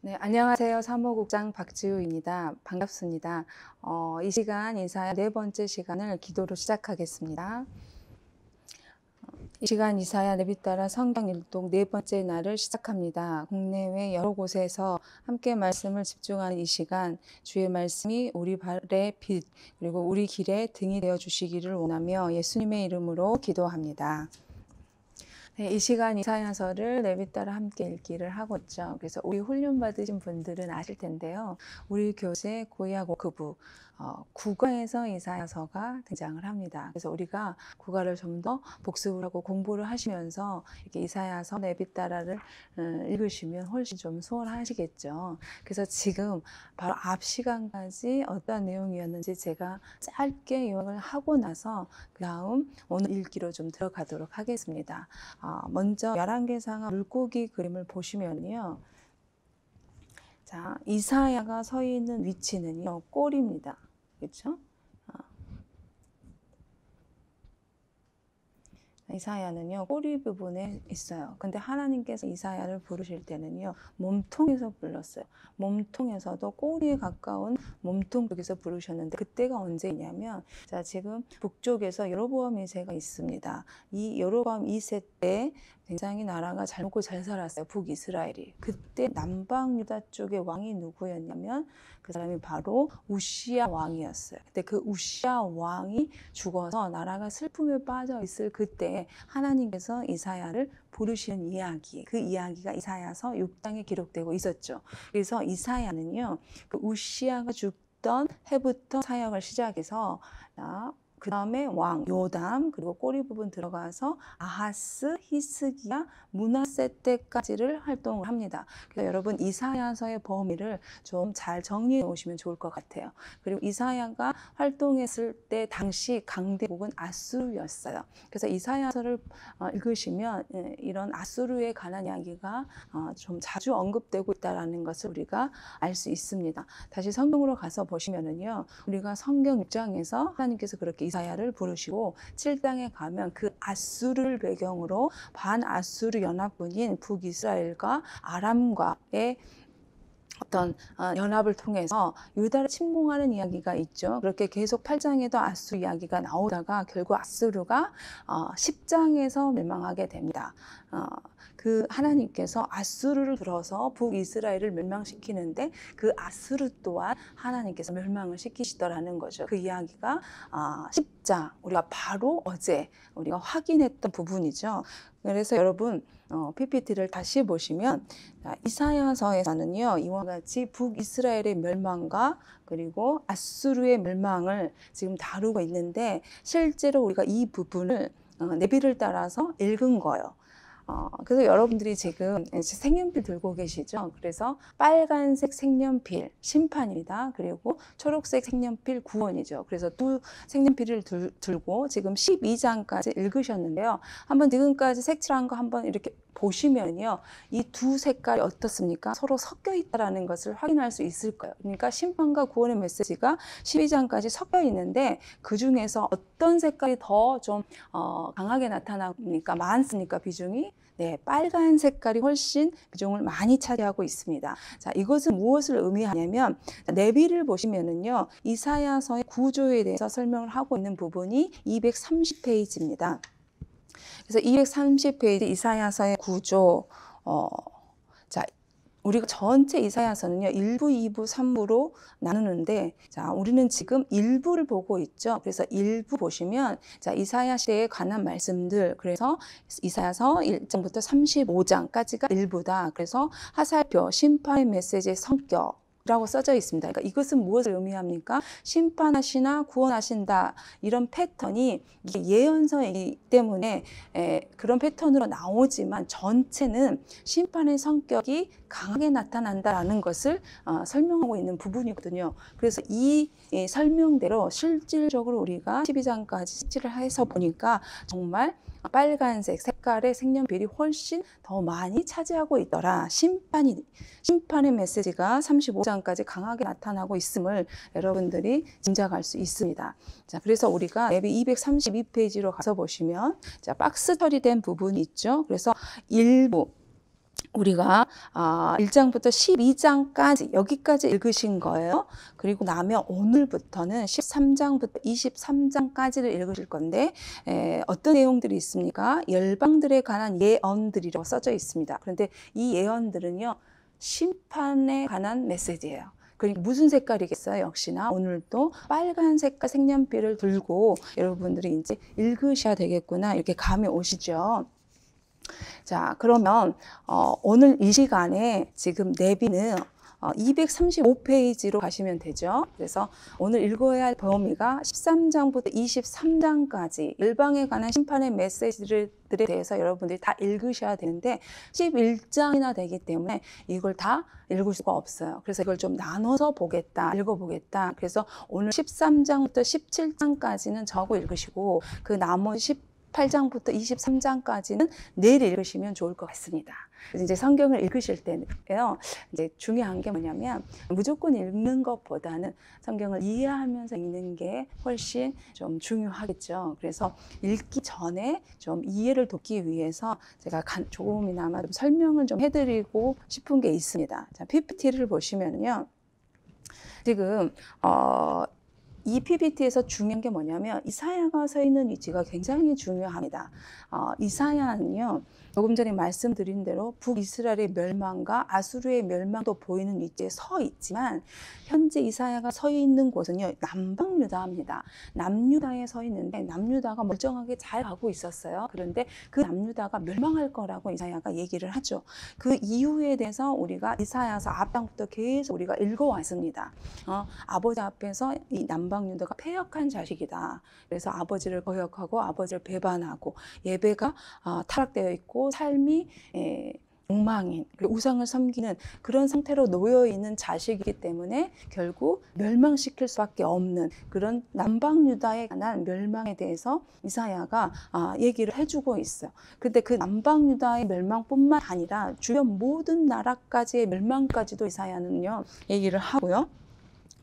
네, 안녕하세요. 사무국장 박지우입니다. 반갑습니다. 이 시간 이사야 네 번째 시간을 기도로 시작하겠습니다. 이 시간 이사야 내비 따라 성경 일독 네 번째 날을 시작합니다. 국내외 여러 곳에서 함께 말씀을 집중하는 이 시간, 주의 말씀이 우리 발의 빛 그리고 우리 길의 등이 되어 주시기를 원하며 예수님의 이름으로 기도합니다. 네, 이 시간 이사야서를 내비 따라 함께 읽기를 하고 있죠. 그래서 우리 훈련 받으신 분들은 아실 텐데요. 우리 교재 고야고 극부 국어에서 이사야서가 등장을 합니다. 그래서 우리가 국어를 좀 더 복습을 하고 공부를 하시면서 이렇게 이사야서 내비 따라를 읽으시면 훨씬 좀 수월하시겠죠. 그래서 지금 바로 앞 시간까지 어떤 내용이었는지 제가 짧게 요약을 하고 나서 그 다음 오늘 읽기로 좀 들어가도록 하겠습니다. 먼저 열왕기상하 물고기 그림을 보시면요. 자, 이사야가 서 있는 위치는요, 꼴입니다. 그렇죠? 이사야는요, 꼬리 부분에 있어요. 근데 하나님께서 이사야를 부르실 때는요, 몸통에서 불렀어요. 몸통에서도 꼬리에 가까운 몸통 쪽에서 부르셨는데, 그때가 언제냐면, 자, 지금 북쪽에서 여로보암 2세가 있습니다. 이 여로보암 2세 때 굉장히 나라가 잘 먹고 잘 살았어요. 북이스라엘이. 그때 남방 유다 쪽의 왕이 누구였냐면 그 사람이 바로 우시야 왕이었어요. 근데 그 우시야 왕이 죽어서 나라가 슬픔에 빠져 있을 그때 하나님께서 이사야를 부르시는 이야기, 그 이야기가 이사야서 6장에 기록되고 있었죠. 그래서 이사야는요, 그 우시야가 죽던 해부터 사역을 시작해서 그 다음에 왕 요담 그리고 꼬리 부분 들어가서 아하스, 히스기야, 므낫세 때까지를 활동을 합니다. 그래서 여러분 이사야서의 범위를 좀 잘 정리해 놓으시면 좋을 것 같아요. 그리고 이사야가 활동했을 때 당시 강대국은 아수르였어요. 그래서 이사야서를 읽으시면 이런 아수르에 관한 이야기가 좀 자주 언급되고 있다는 것을 우리가 알 수 있습니다. 다시 성경으로 가서 보시면은요, 우리가 성경 6장에서 하나님께서 그렇게 이사야를 부르시고 7장에 가면 그 아수르를 배경으로 반아수르 연합군인 북이스라엘과 아람과의 어떤 연합을 통해서 유다를 침공하는 이야기가 있죠. 그렇게 계속 8장에도 아수르 이야기가 나오다가 결국 아수르가 10장에서 멸망하게 됩니다. 그 하나님께서 아수르를 들어서 북이스라엘을 멸망시키는데 그 아수르 또한 하나님께서 멸망을 시키시더라는 거죠. 그 이야기가 10장, 우리가 바로 어제 우리가 확인했던 부분이죠. 그래서 여러분 PPT를 다시 보시면 이사야서에서는요, 이와 같이 북이스라엘의 멸망과 그리고 아수르의 멸망을 지금 다루고 있는데, 실제로 우리가 이 부분을 내비를 따라서 읽은 거예요. 그래서 여러분들이 지금 색연필 들고 계시죠? 그래서 빨간색 색연필 심판입니다. 그리고 초록색 색연필 구원이죠. 그래서 두 색연필을 들고 지금 12장까지 읽으셨는데요. 한번 지금까지 색칠한 거 한번 이렇게 보시면요, 이 두 색깔이 어떻습니까? 서로 섞여 있다는 것을 확인할 수 있을 거예요. 그러니까 심판과 구원의 메시지가 12장까지 섞여 있는데 그 중에서 어떤 색깔이 더 좀 강하게 나타납니까? 많습니까? 비중이? 네, 빨간 색깔이 훨씬 비중을 많이 차지하고 있습니다. 자, 이것은 무엇을 의미하냐면, 내비를 보시면은요, 이사야서의 구조에 대해서 설명을 하고 있는 부분이 230페이지입니다. 그래서 230페이지 이사야서의 구조, 자, 우리가 전체 이사야서는요, 1부, 2부, 3부로 나누는데, 자, 우리는 지금 1부를 보고 있죠. 그래서 1부 보시면, 자, 이사야 시대에 관한 말씀들, 그래서 이사야서 1장부터 35장까지가 1부다. 그래서 하살표, 심판의 메시지의 성격, 라고 써져 있습니다. 그러니까 이것은 무엇을 의미합니까? 심판하시나 구원하신다, 이런 패턴이 이게 예언서이기 때문에 그런 패턴으로 나오지만 전체는 심판의 성격이 강하게 나타난다라는 것을 설명하고 있는 부분이거든요. 그래서 이 설명대로 실질적으로 우리가 12장까지 색칠을 해서 보니까 정말 빨간색 색깔의 색연필이 훨씬 더 많이 차지하고 있더라. 심판의 메시지가 35장까지 강하게 나타나고 있음을 여러분들이 짐작할 수 있습니다. 자, 그래서 우리가 내비 232페이지로 가서 보시면, 자, 박스 처리된 부분이 있죠. 그래서 일부, 우리가 1장부터 12장까지 여기까지 읽으신 거예요. 그리고 나면 오늘부터는 13장부터 23장까지를 읽으실 건데 어떤 내용들이 있습니까? 열방들에 관한 예언들이라고 써져 있습니다. 그런데 이 예언들은요, 심판에 관한 메시지예요. 그러니까 무슨 색깔이겠어요? 역시나 오늘도 빨간 색깔 색연필을 들고 여러분들이 이제 읽으셔야 되겠구나, 이렇게 감이 오시죠. 자, 그러면 오늘 이 시간에 지금 내비는 235페이지로 가시면 되죠. 그래서 오늘 읽어야 할 범위가 13장부터 23장까지 열방에 관한 심판의 메시지들에 대해서 여러분들이 다 읽으셔야 되는데 11장이나 되기 때문에 이걸 다 읽을 수가 없어요. 그래서 이걸 좀 나눠서 보겠다, 읽어보겠다. 그래서 오늘 13장부터 17장까지는 저하고 읽으시고 그 나머지 18장부터 23장까지는 내일 읽으시면 좋을 것 같습니다. 이제 성경을 읽으실 때는요, 이제 중요한 게 뭐냐면 무조건 읽는 것보다는 성경을 이해하면서 읽는 게 훨씬 좀 중요하겠죠. 그래서 읽기 전에 좀 이해를 돕기 위해서 제가 조금이나마 좀 설명을 좀 해드리고 싶은 게 있습니다. 자, PPT를 보시면요, 지금 이 PPT에서 중요한 게 뭐냐면 이사야가 서 있는 위치가 굉장히 중요합니다. 이사야는요, 조금 전에 말씀드린 대로 북이스라엘의 멸망과 아수르의 멸망도 보이는 위치에 서 있지만 현재 이사야가 서 있는 곳은요, 남방유다입니다. 남유다에 서 있는데 남유다가 멀쩡하게 잘 가고 있었어요. 그런데 그 남유다가 멸망할 거라고 이사야가 얘기를 하죠. 그 이유에 대해서 우리가 이사야서 앞장부터 계속 우리가 읽어왔습니다. 아버지 앞에서 이 남방유다가 패역한 자식이다. 그래서 아버지를 거역하고 아버지를 배반하고 예배가 타락되어 있고 삶이 엉망인, 우상을 섬기는 그런 상태로 놓여있는 자식이기 때문에 결국 멸망시킬 수밖에 없는 그런 남방유다에 관한 멸망에 대해서 이사야가 얘기를 해주고 있어요. 근데 그 남방유다의 멸망뿐만 아니라 주변 모든 나라까지의 멸망까지도 이사야는요, 얘기를 하고요.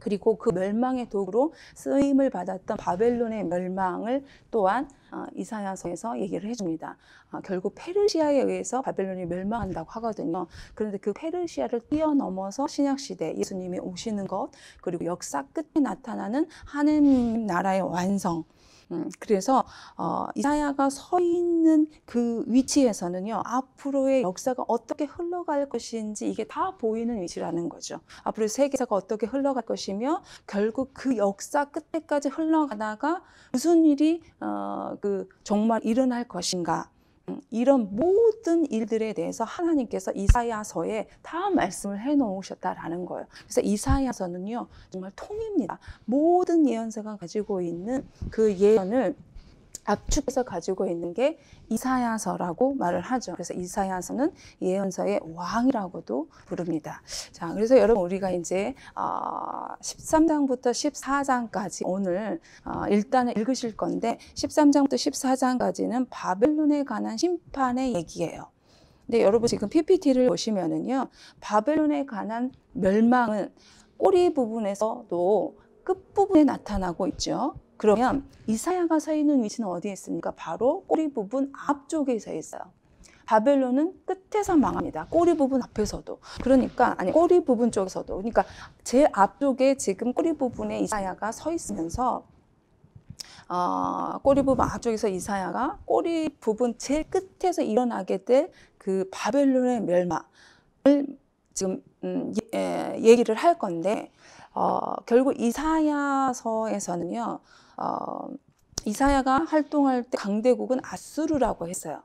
그리고 그 멸망의 도구로 쓰임을 받았던 바벨론의 멸망을 또한 이사야서에서 얘기를 해줍니다. 결국 페르시아에 의해서 바벨론이 멸망한다고 하거든요. 그런데 그 페르시아를 뛰어넘어서 신약시대 예수님이 오시는 것, 그리고 역사 끝에 나타나는 하느님 나라의 완성, 그래서 이사야가 서 있는 그 위치에서는요, 앞으로의 역사가 어떻게 흘러갈 것인지 이게 다 보이는 위치라는 거죠. 앞으로 세계사가 어떻게 흘러갈 것이며 결국 그 역사 끝에까지 흘러가다가 무슨 일이 정말 일어날 것인가, 이런 모든 일들에 대해서 하나님께서 이사야서에 다 말씀을 해놓으셨다라는 거예요. 그래서 이사야서는요, 정말 통입니다. 모든 예언서가 가지고 있는 그 예언을 압축해서 가지고 있는 게 이사야서라고 말을 하죠. 그래서 이사야서는 예언서의 왕이라고도 부릅니다. 자, 그래서 여러분 우리가 이제 13장부터 14장까지 오늘 일단은 읽으실 건데 13장부터 14장까지는 바벨론에 관한 심판의 얘기예요. 근데 여러분 지금 PPT를 보시면은요, 바벨론에 관한 멸망은 꼬리 부분에서도 끝부분에 나타나고 있죠. 그러면 이사야가 서 있는 위치는 어디에 있습니까? 바로 꼬리 부분 앞쪽에 서 있어요. 바벨론은 끝에서 망합니다. 꼬리 부분 앞에서도. 그러니까 꼬리 부분 쪽에서도. 그러니까 제일 앞쪽에 지금 꼬리 부분에 이사야가 서 있으면서 꼬리 부분 앞쪽에서 이사야가 꼬리 부분 제일 끝에서 일어나게 될 그 바벨론의 멸망을 지금 얘기를 할 건데, 결국 이사야서에서는요, 이사야가 활동할 때 강대국은 아수르라고 했어요.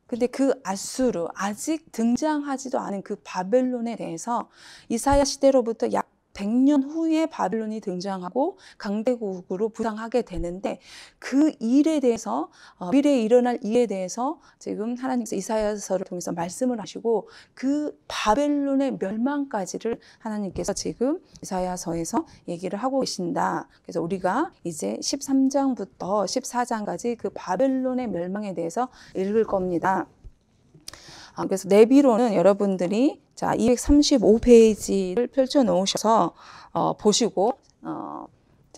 근데 그 아수르, 아직 등장하지도 않은 그 바벨론에 대해서 이사야 시대로부터 약 100년 후에 바벨론이 등장하고 강대국으로 부상하게 되는데, 그 일에 대해서 미래에 일어날 일에 대해서 지금 하나님께서 이사야서를 통해서 말씀을 하시고 그 바벨론의 멸망까지를 하나님께서 지금 이사야서에서 얘기를 하고 계신다. 그래서 우리가 이제 13장부터 14장까지 그 바벨론의 멸망에 대해서 읽을 겁니다. 그래서 내비로는 여러분들이 자 235페이지를 펼쳐 놓으셔서 보시고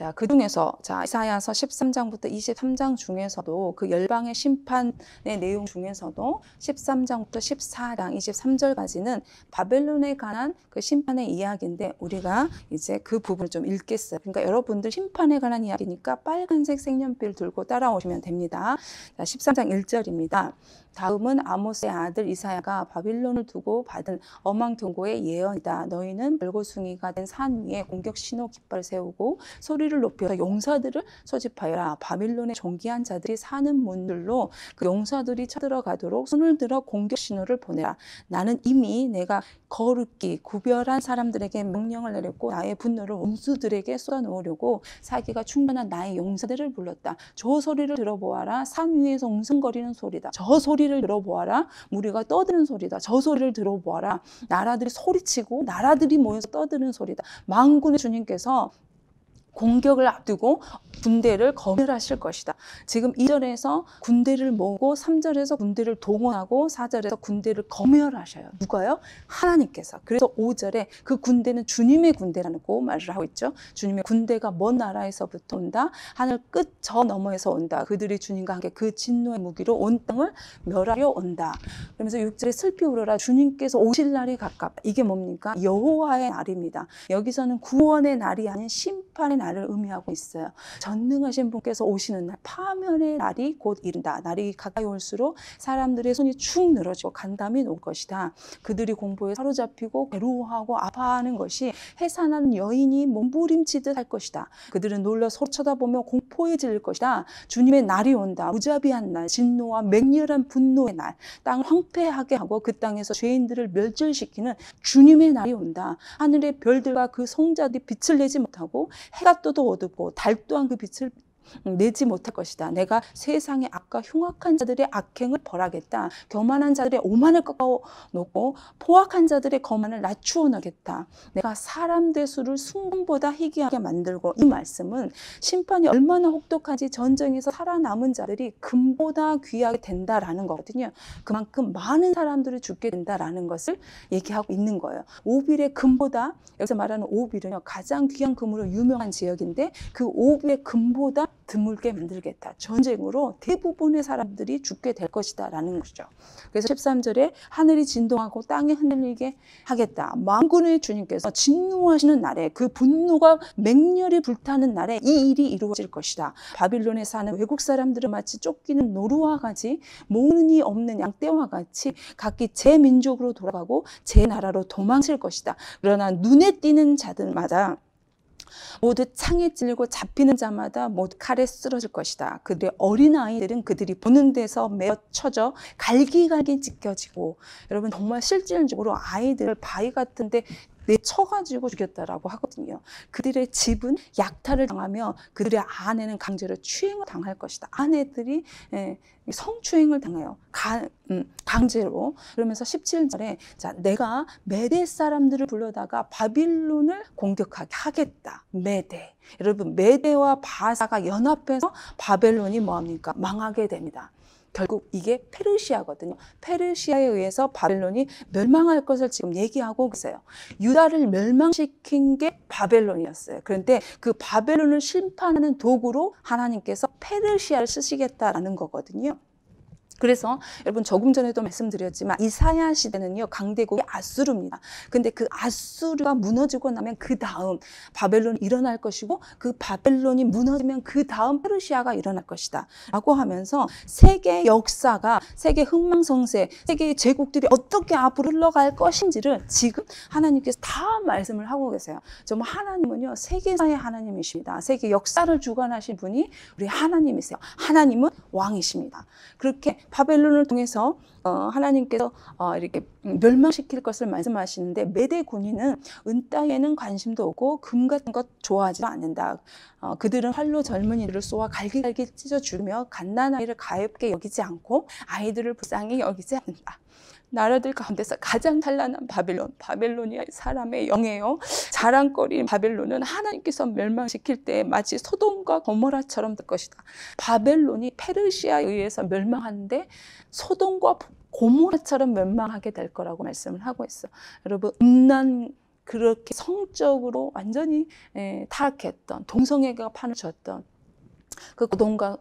자, 그 중에서 이사야서 13장부터 23장 중에서도 그 열방의 심판의 내용 중에서도 13장부터 14장 23절까지는 바벨론에 관한 그 심판의 이야기인데 우리가 이제 그 부분을 좀 읽겠어요. 그러니까 여러분들 심판에 관한 이야기니까 빨간색 색연필 들고 따라오시면 됩니다. 자, 13장 1절입니다. 다음은 아모스의 아들 이사야가 바빌론을 두고 받은 엄한 경고의 예언이다. 너희는 벌거숭이가 된 산 위에 공격 신호 깃발을 세우고 소리를 높여서 용사들을 소집하여라. 바빌론의 존귀한 자들이 사는 문들로 그 용사들이 쳐들어가도록 손을 들어 공격 신호를 보내라. 나는 이미 내가 거룩히 구별한 사람들에게 명령을 내렸고 나의 분노를 원수들에게 쏟아놓으려고 사기가 충만한 나의 용사들을 불렀다. 저 소리를 들어보아라. 산 위에서 웅성거리는 소리다. 저 소리를 들어보아라. 무리가 떠드는 소리다. 저 소리를 들어보아라. 나라들이 소리치고 나라들이 모여서 떠드는 소리다. 만군의 주님께서 공격을 앞두고 군대를 검열하실 것이다. 지금 2절에서 군대를 모으고 3절에서 군대를 동원하고 4절에서 군대를 검열하셔요. 누가요? 하나님께서. 그래서 5절에 그 군대는 주님의 군대라고 말을 하고 있죠. 주님의 군대가 먼 나라에서부터 온다. 하늘 끝 저 너머에서 온다. 그들이 주님과 함께 그 진노의 무기로 온 땅을 멸하려 온다. 그러면서 6절에 슬피 울어라. 주님께서 오실 날이 가깝다. 이게 뭡니까? 여호와의 날입니다. 여기서는 구원의 날이 아닌 심판의 날을 의미하고 있어요. 전능하신 분께서 오시는 날, 파멸의 날이 곧 이른다. 날이 가까이 올수록 사람들의 손이 축 늘어지고 간담이 올 것이다. 그들이 공포에 사로잡히고 괴로워하고 아파하는 것이 해산한 여인이 몸부림치듯 할 것이다. 그들은 놀라 서로 쳐다보며 공포에 질릴 것이다. 주님의 날이 온다. 무자비한 날, 진노와 맹렬한 분노의 날, 땅을 황폐하게 하고 그 땅에서 죄인들을 멸절시키는 주님의 날이 온다. 하늘의 별들과 그 성자들이 빛을 내지 못하고 해가 떠도 어둡고 달 또한 그 빛을 내지 못할 것이다. 내가 세상의 악과 흉악한 자들의 악행을 벌하겠다. 교만한 자들의 오만을 꺾어 놓고 포악한 자들의 거만을 낮추어 놓겠다. 내가 사람들 수를 순금보다 희귀하게 만들고. 이 말씀은 심판이 얼마나 혹독한지 전쟁에서 살아남은 자들이 금보다 귀하게 된다라는 거거든요. 그만큼 많은 사람들이 죽게 된다라는 것을 얘기하고 있는 거예요. 오빌의 금보다, 여기서 말하는 오빌은요, 가장 귀한 금으로 유명한 지역인데 그 오빌의 금보다 드물게 만들겠다. 전쟁으로 대부분의 사람들이 죽게 될 것이다 라는 것이죠. 그래서 13절에 하늘이 진동하고 땅이 흔들리게 하겠다. 만군의 주님께서 진노하시는 날에, 그 분노가 맹렬히 불타는 날에 이 일이 이루어질 것이다. 바빌론에 사는 외국 사람들은 마치 쫓기는 노루와 같이 모으는 이 없는 양떼와 같이 각기 제 민족으로 돌아가고 제 나라로 도망칠 것이다. 그러나 눈에 띄는 자들마다 모두 창에 찔리고 잡히는 자마다 모두 칼에 쓰러질 것이다. 그들의 어린아이들은 그들이 보는 데서 메어 쳐져 갈기갈기 찢겨지고, 여러분 정말 실질적으로 아이들을 바위 같은데 내쳐가지고 죽였다라고 하거든요. 그들의 집은 약탈을 당하며 그들의 아내는 강제로 추행을 당할 것이다. 아내들이 성추행을 당해요. 강제로. 그러면서 17절에 자, 내가 메대 사람들을 불러다가 바빌론을 공격하게 하겠다. 메대. 여러분 메대와 바사가 연합해서 바벨론이 뭐합니까? 망하게 됩니다. 결국 이게 페르시아거든요. 페르시아에 의해서 바벨론이 멸망할 것을 지금 얘기하고 있어요. 유다를 멸망시킨 게 바벨론이었어요. 그런데 그 바벨론을 심판하는 도구로 하나님께서 페르시아를 쓰시겠다라는 거거든요. 그래서 여러분 조금 전에도 말씀드렸지만 이사야 시대는요, 강대국이 아수르입니다. 근데 그 아수르가 무너지고 나면 그 다음 바벨론이 일어날 것이고, 그 바벨론이 무너지면 그 다음 페르시아가 일어날 것이다 라고 하면서 세계 역사가, 세계 흥망성쇠, 세계의 제국들이 어떻게 앞으로 흘러갈 것인지를 지금 하나님께서 다 말씀을 하고 계세요. 정말 하나님은요, 세계사의 하나님이십니다. 세계 역사를 주관하신 분이 우리 하나님이세요. 하나님은 왕이십니다. 그렇게 바벨론을 통해서 하나님께서 이렇게 멸망시킬 것을 말씀하시는데, 메대 군인은 은 따위에는 관심도 없고 금 같은 것 좋아하지 않는다. 그들은 활로 젊은이들을 쏘아 갈기갈기 찢어 죽이며 갓난아이를 가엾게 여기지 않고 아이들을 불쌍히 여기지 않는다. 나라들 가운데서 가장 찬란한 바벨론, 바벨론이 사람의 영예요. 자랑거리인 바벨론은 하나님께서 멸망시킬 때 마치 소돔과 고모라처럼 될 것이다. 바벨론이 페르시아에 의해서 멸망하는데 소돔과 고모라처럼 멸망하게 될 거라고 말씀을 하고 있어. 여러분, 음란 그렇게 성적으로 완전히 타락했던, 동성애가 판을 쳤던 그 고동과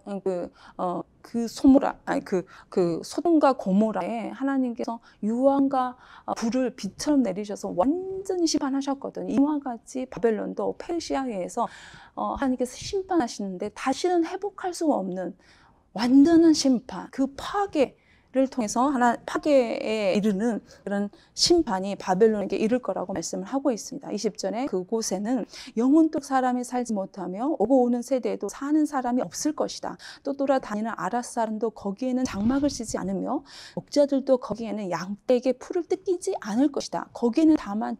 그 소돔과 고모라에 하나님께서 유황과 불을 비처럼 내리셔서 완전히 심판하셨거든요. 이와 같이 바벨론도 페르시아에서 하나님께서 심판하시는데 다시는 회복할 수 없는 완전한 심판, 그 파괴를 통해서 파괴에 이르는 그런 심판이 바벨론에게 이를 거라고 말씀을 하고 있습니다. 20절에 그곳에는 영혼적 사람이 살지 못하며 오고 오는 세대에도 사는 사람이 없을 것이다. 또 돌아다니는 아랏 사람도 거기에는 장막을 치지 않으며 목자들도 거기에는 양떼에게 풀을 뜯기지 않을 것이다. 거기에는 다만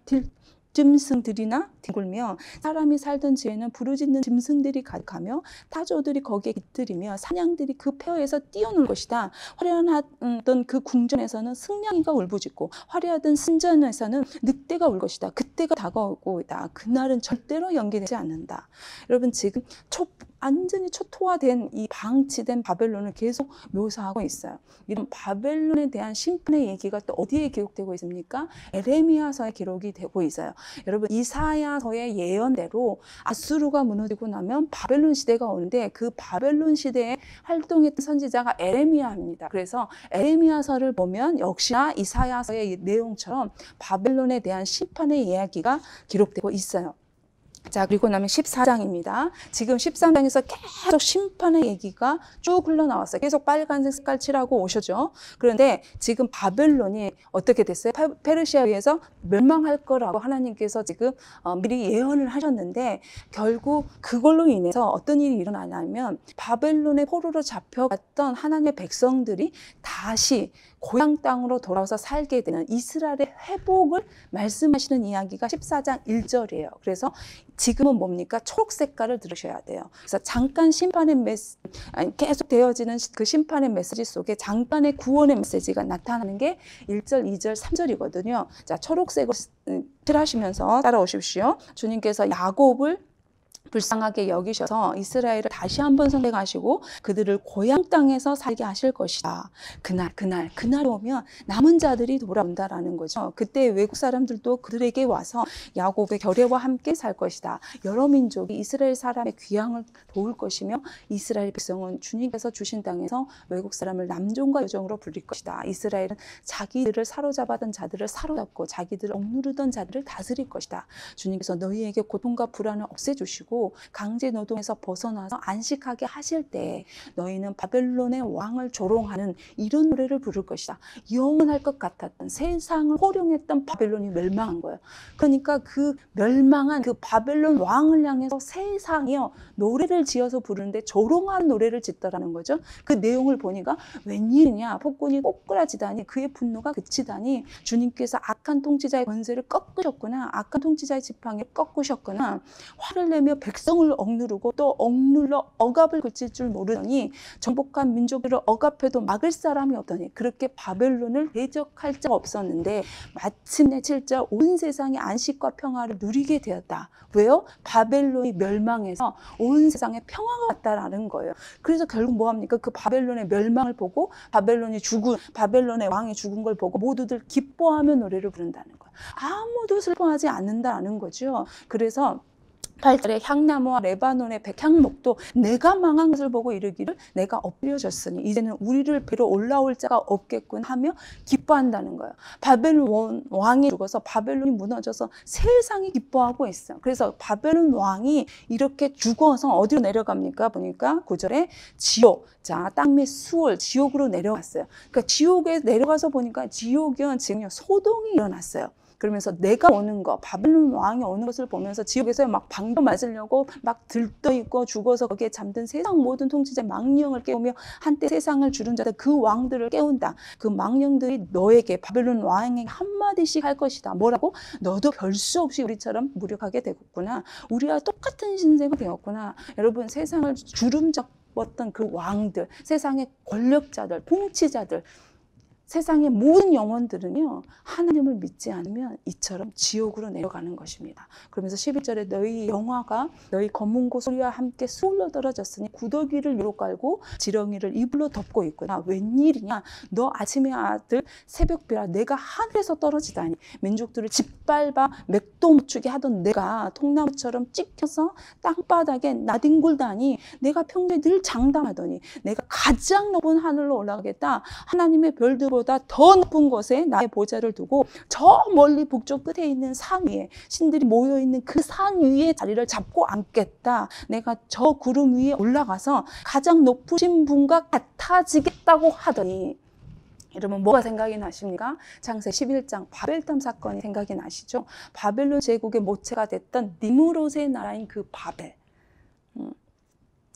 짐승들이나 뒹굴며 사람이 살던 지에는 부르짖는 짐승들이 가득하며 타조들이 거기에 깃들이며 사냥들이 그 폐허에서 뛰어놀 것이다. 화려하던 그 궁전에서는 승냥이가 울부짖고 화려하던 승전에서는 늑대가 울 것이다. 그때가 다가오고 있다. 그날은 절대로 연기되지 않는다. 여러분 지금 완전히 초토화된 이 방치된 바벨론을 계속 묘사하고 있어요. 이런 바벨론에 대한 심판의 얘기가 또 어디에 기록되고 있습니까? 에레미야서에 기록이 되고 있어요. 여러분 이사야서의 예언대로 아수르가 무너지고 나면 바벨론 시대가 오는데 그 바벨론 시대에 활동했던 선지자가 에레미야입니다. 그래서 에레미야서를 보면 역시나 이사야서의 내용처럼 바벨론에 대한 심판의 이야기가 기록되고 있어요. 자, 그리고 나면 14장입니다. 지금 13장에서 계속 심판의 얘기가 쭉 흘러나왔어요. 계속 빨간색 색깔 칠하고 오셨죠. 그런데 지금 바벨론이 어떻게 됐어요? 페르시아에 의해서 멸망할 거라고 하나님께서 지금 미리 예언을 하셨는데 결국 그걸로 인해서 어떤 일이 일어나냐면 바벨론의 포로로 잡혀갔던 하나님의 백성들이 다시 고향 땅으로 돌아와서 살게 되는 이스라엘의 회복을 말씀하시는 이야기가 14장 1절이에요. 그래서 지금은 뭡니까? 초록 색깔을 들으셔야 돼요. 그래서 잠깐 계속 되어지는 그 심판의 메시지 속에 잠깐의 구원의 메시지가 나타나는 게 1절, 2절, 3절이거든요. 자, 초록색을 칠하시면서 따라오십시오. 주님께서 야곱을 불쌍하게 여기셔서 이스라엘을 다시 한번 선택하시고 그들을 고향 땅에서 살게 하실 것이다. 그날이 오면 남은 자들이 돌아온다라는 거죠. 그때 외국 사람들도 그들에게 와서 야곱의 결례와 함께 살 것이다. 여러 민족이 이스라엘 사람의 귀향을 도울 것이며 이스라엘 백성은 주님께서 주신 땅에서 외국 사람을 남종과 여종으로 불릴 것이다. 이스라엘은 자기들을 사로잡았던 자들을 사로잡고 자기들을 억누르던 자들을 다스릴 것이다. 주님께서 너희에게 고통과 불안을 없애주시고 강제 노동에서 벗어나서 안식하게 하실 때 너희는 바벨론의 왕을 조롱하는 이런 노래를 부를 것이다. 영원할 것 같았던 세상을 호령했던 바벨론이 멸망한 거예요. 그러니까 그 멸망한 그 바벨론 왕을 향해서 세상이요 노래를 지어서 부르는데 조롱한 노래를 짓더라는 거죠. 그 내용을 보니까 웬일이냐, 폭군이 꼬꾸라지다니 그의 분노가 그치다니 주님께서 악한 통치자의 권세를 꺾으셨구나, 악한 통치자의 지팡이를 꺾으셨구나, 화를 내며 백성을 억누르고 또 억눌러 억압을 그칠 줄 모르더니 정복한 민족들을 억압해도 막을 사람이 없더니 그렇게 바벨론을 대적할 자가 없었는데 마침내 7절 온 세상이 안식과 평화를 누리게 되었다. 왜요? 바벨론이 멸망해서 온 세상에 평화가 왔다라는 거예요. 그래서 결국 뭐합니까? 그 바벨론의 멸망을 보고 바벨론의 왕이 죽은 걸 보고 모두들 기뻐하며 노래를 부른다는 거예요. 아무도 슬퍼하지 않는다는 거죠. 그래서 8절에 향나무와 레바논의 백향목도 내가 망한 것을 보고 이르기를 내가 엎드려졌으니 이제는 우리를 뵈러 올라올 자가 없겠군 하며 기뻐한다는 거예요. 바벨론 왕이 죽어서 바벨론이 무너져서 세상이 기뻐하고 있어요. 그래서 바벨론 왕이 이렇게 죽어서 어디로 내려갑니까? 보니까 9절에 지옥, 자, 땅 및 수월, 지옥으로 내려갔어요. 그러니까 지옥에 내려가서 보니까 지옥은 지금 소동이 일어났어요. 그러면서 내가 오는 거, 바벨론 왕이 오는 것을 보면서 지옥에서 막 방도 맞으려고 막 들떠있고 죽어서 거기에 잠든 세상 모든 통치자의 망령을 깨우며 한때 세상을 주른 자들 그 왕들을 깨운다. 그 망령들이 너에게 바벨론 왕에게 한마디씩 할 것이다. 뭐라고? 너도 별 수 없이 우리처럼 무력하게 되었구나. 우리와 똑같은 신세가 되었구나. 여러분 세상을 주름잡았던 그 왕들, 세상의 권력자들, 통치자들, 세상의 모든 영혼들은요, 하나님을 믿지 않으면 이처럼 지옥으로 내려가는 것입니다. 그러면서 11절에 너희 영화가 너희 검은고 소리와 함께 수올로 떨어졌으니 구더기를 위로 깔고 지렁이를 이불로 덮고 있구나. 웬일이냐? 너 아침의 아들 새벽비라 내가 하늘에서 떨어지다니. 민족들을 짓밟아 맥도 못 주게 하던 내가 통나무처럼 찍혀서 땅바닥에 나뒹굴다니. 내가 평소에 늘 장담하더니 내가 가장 높은 하늘로 올라가겠다. 하나님의 별들보다 더 높은 곳에 나의 보좌를 두고 저 멀리 북쪽 끝에 있는 산 위에 신들이 모여있는 그 산 위에 자리를 잡고 앉겠다. 내가 저 구름 위에 올라가서 가장 높으신 분과 같아지겠다고 하더니, 여러분 뭐가 생각이 나십니까? 창세 11장 바벨탑 사건이 생각이 나시죠? 바벨론 제국의 모체가 됐던 니므롯의 나라인 그 바벨.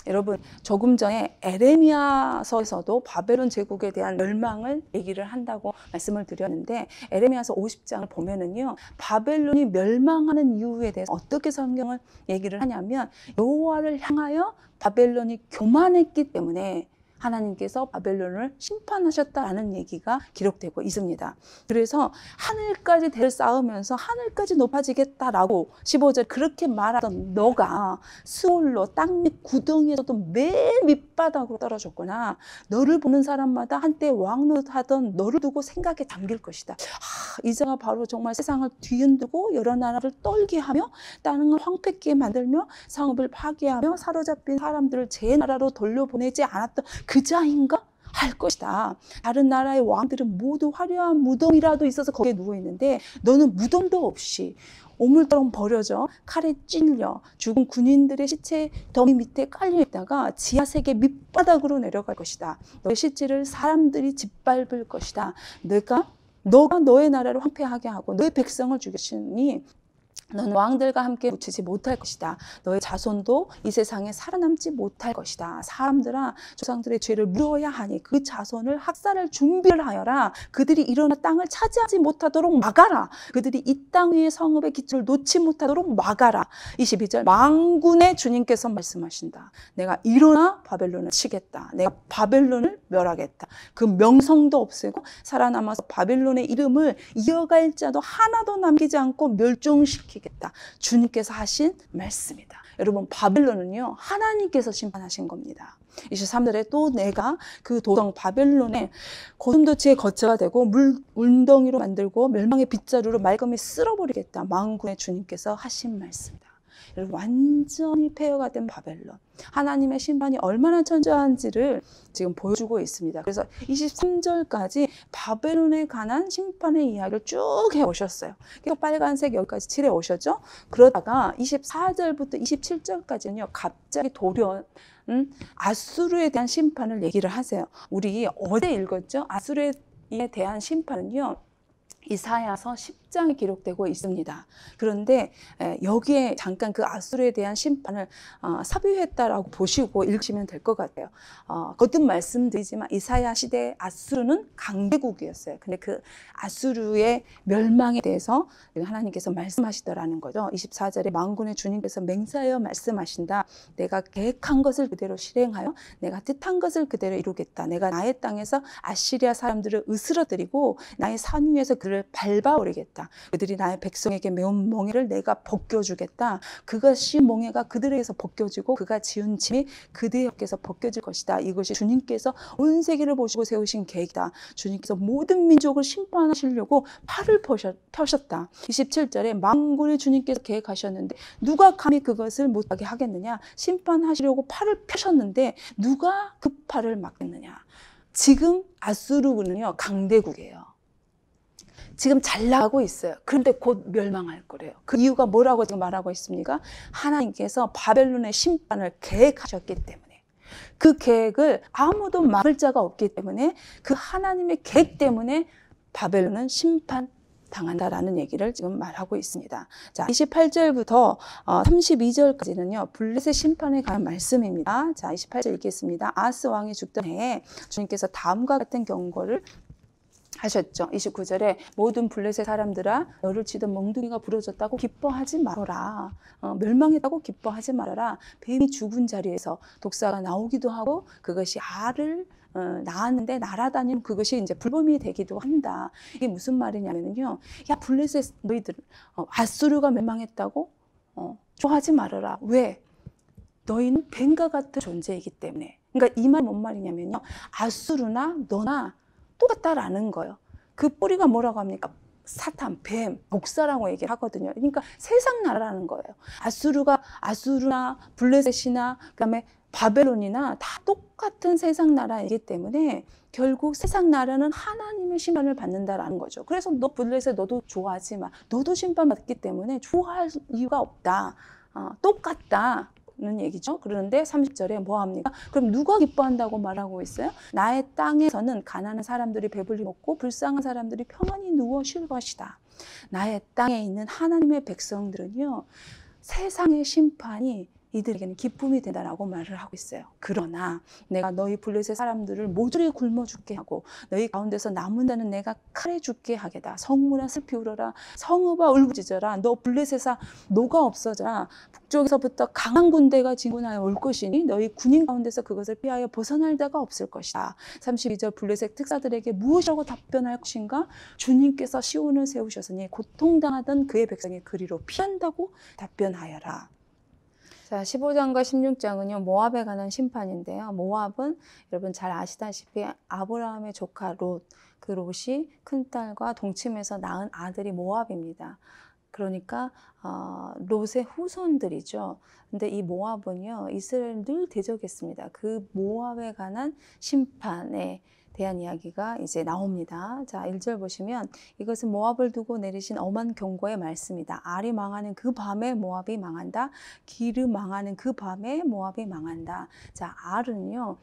여러분 조금 전에 에레미야서에서도 바벨론 제국에 대한 멸망을 얘기를 한다고 말씀을 드렸는데, 에레미야서 50장을 보면은요, 바벨론이 멸망하는 이유에 대해서 어떻게 성경을 얘기를 하냐면, 여호와를 향하여 바벨론이 교만했기 때문에 하나님께서 바벨론을 심판하셨다라는 얘기가 기록되고 있습니다. 그래서 하늘까지 대를 쌓으면서 하늘까지 높아지겠다라고 15절 그렇게 말하던 너가 스올로 땅 밑 구덩이에서도 맨 밑바닥으로 떨어졌구나. 너를 보는 사람마다 한때 왕노릇하던 너를 두고 생각에 잠길 것이다. 이제가 바로 정말 세상을 뒤흔들고 여러 나라를 떨게 하며 땅을 황폐케 만들며 성읍을 파괴하며 사로잡힌 사람들을 제 나라로 돌려보내지 않았던 그 자인가? 할 것이다. 다른 나라의 왕들은 모두 화려한 무덤이라도 있어서 거기에 누워있는데 너는 무덤도 없이 오물처럼 버려져 칼에 찔려 죽은 군인들의 시체 더미 밑에 깔려있다가 지하세계 밑바닥으로 내려갈 것이다. 너의 시체를 사람들이 짓밟을 것이다. 너가 너의 나라를 황폐하게 하고 너의 백성을 죽였으니 너는 왕들과 함께 묻히지 못할 것이다. 너의 자손도 이 세상에 살아남지 못할 것이다. 사람들아, 조상들의 죄를 물어야 하니 그 자손을 학살할 준비를 하여라. 그들이 일어나 땅을 차지하지 못하도록 막아라. 그들이 이 땅 위의 성읍의 기초를 놓지 못하도록 막아라. 22절 만군의 주님께서 말씀하신다. 내가 일어나 바벨론을 치겠다. 내가 바벨론을 멸하겠다. 그 명성도 없애고 살아남아서 바벨론의 이름을 이어갈 자도 하나도 남기지 않고 멸종시키겠다. 주님께서 하신 말씀이다. 여러분 바벨론은요, 하나님께서 심판하신 겁니다. 23절에 또 내가 그 도성 바벨론에 고슴도치의 거처가 되고 물웅덩이로 만들고 멸망의 빗자루로 말끔히 쓸어버리겠다. 만군의 주님께서 하신 말씀이다. 여러분 완전히 폐허가 된 바벨론, 하나님의 심판이 얼마나 천저한지를 지금 보여주고 있습니다. 그래서 23절까지 바벨론에 관한 심판의 이야기를 쭉 해오셨어요. 그래서 빨간색 여기까지 칠해 오셨죠. 그러다가 24절부터 27절까지는요 갑자기 돌연 아수르에 대한 심판을 얘기를 하세요. 우리 어제 읽었죠? 아수르에 대한 심판은요 이사야서 10장에 기록되고 있습니다. 그런데 여기에 잠깐 그 아수르에 대한 심판을 삽입했다라고 보시고 읽으시면 될 것 같아요. 거듭 말씀드리지만 이사야 시대 아수르는 강대국이었어요. 근데 그 아수르의 멸망에 대해서 하나님께서 말씀하시더라는 거죠. 24절에 만군의 주님께서 맹세하여 말씀하신다. 내가 계획한 것을 그대로 실행하여 내가 뜻한 것을 그대로 이루겠다. 내가 나의 땅에서 아시리아 사람들을 으스러뜨리고 나의 산 위에서 그를 밟아오르겠다. 그들이 나의 백성에게 메운 멍에를 내가 벗겨주겠다. 그가 씌운 멍에가 그들에게서 벗겨지고 그가 지은 짐이 그들에게서 벗겨질 것이다. 이것이 주님께서 온 세계를 보시고 세우신 계획이다. 주님께서 모든 민족을 심판하시려고 팔을 펴셨다. 27절에 만군의 주님께서 계획하셨는데 누가 감히 그것을 못하게 하겠느냐. 심판하시려고 팔을 펴셨는데 누가 그 팔을 막겠느냐. 지금 아수르군은요 강대국이에요. 지금 잘 나가고 있어요. 그런데 곧 멸망할 거래요. 그 이유가 뭐라고 지금 말하고 있습니까? 하나님께서 바벨론의 심판을 계획하셨기 때문에, 그 계획을 아무도 막을 자가 없기 때문에, 그 하나님의 계획 때문에 바벨론은 심판당한다라는 얘기를 지금 말하고 있습니다. 자, 28절부터 32절까지는요 블레셋 심판에 관한 말씀입니다. 자, 28절 읽겠습니다. 아하스 왕이 죽던 해에 주님께서 다음과 같은 경고를 하셨죠. 29절에 모든 블레셋 사람들아 너를 치던 멍둥이가 부러졌다고 기뻐하지 말아라. 멸망했다고 기뻐하지 말아라. 뱀이 죽은 자리에서 독사가 나오기도 하고 그것이 알을 낳았는데 날아다니는 그것이 이제 불범이 되기도 한다. 이게 무슨 말이냐면요. 야, 블레셋 너희들 아수르가 멸망했다고? 좋아하지 말아라. 왜? 너희는 뱀과 같은 존재이기 때문에. 그러니까 이 말이 뭔 말이냐면요. 아수르나 너나 똑같다라는 거예요. 그 뿌리가 뭐라고 합니까? 사탄, 뱀, 독사라고 얘기를 하거든요. 그러니까 세상 나라라는 거예요. 아수르나 블레셋이나 그다음에 바벨론이나 다 똑같은 세상 나라이기 때문에 결국 세상 나라는 하나님의 심판을 받는다라는 거죠. 그래서 너 블레셋 너도 좋아하지 마. 너도 심판받기 때문에 좋아할 이유가 없다. 똑같다. 는 얘기죠. 그러는데 30절에 뭐 합니까? 그럼 누가 기뻐한다고 말하고 있어요? 나의 땅에서는 가난한 사람들이 배불리 먹고 불쌍한 사람들이 평안히 누워 쉴 것이다. 나의 땅에 있는 하나님의 백성들은요, 세상의 심판이 이들에게는 기쁨이 되다라고 말을 하고 있어요. 그러나 내가 너희 블레셋 사람들을 모조리 굶어 죽게 하고 너희 가운데서 남은 자는 내가 칼에 죽게 하겠다. 성문아 슬피 울어라. 성읍아 울부짖어라. 너 블레셋아 노가 없어져라. 북쪽에서부터 강한 군대가 진군하여 올 것이니 너희 군인 가운데서 그것을 피하여 벗어날 자가 없을 것이다. 32절 블레셋 특사들에게 무엇이라고 답변할 것인가? 주님께서 시온을 세우셨으니 고통당하던 그의 백성이 그리로 피한다고 답변하여라. 자, 15장과 16장은요, 모압에 관한 심판인데요. 모압은 여러분 잘 아시다시피 아브라함의 조카 롯, 그 롯이 큰딸과 동침해서 낳은 아들이 모압입니다. 그러니까 롯의 후손들이죠. 근데 이 모압은요, 이스라엘 늘 대적했습니다. 그 모압에 관한 심판에 대한 이야기가 이제 나옵니다. 자, 1절 보시면 이것은 모압을 두고 내리신 엄한 경고의 말씀이다. 알이 망하는 그 밤에 모압이 망한다. 길이 망하는 그 밤에 모압이 망한다. 자, 알은요,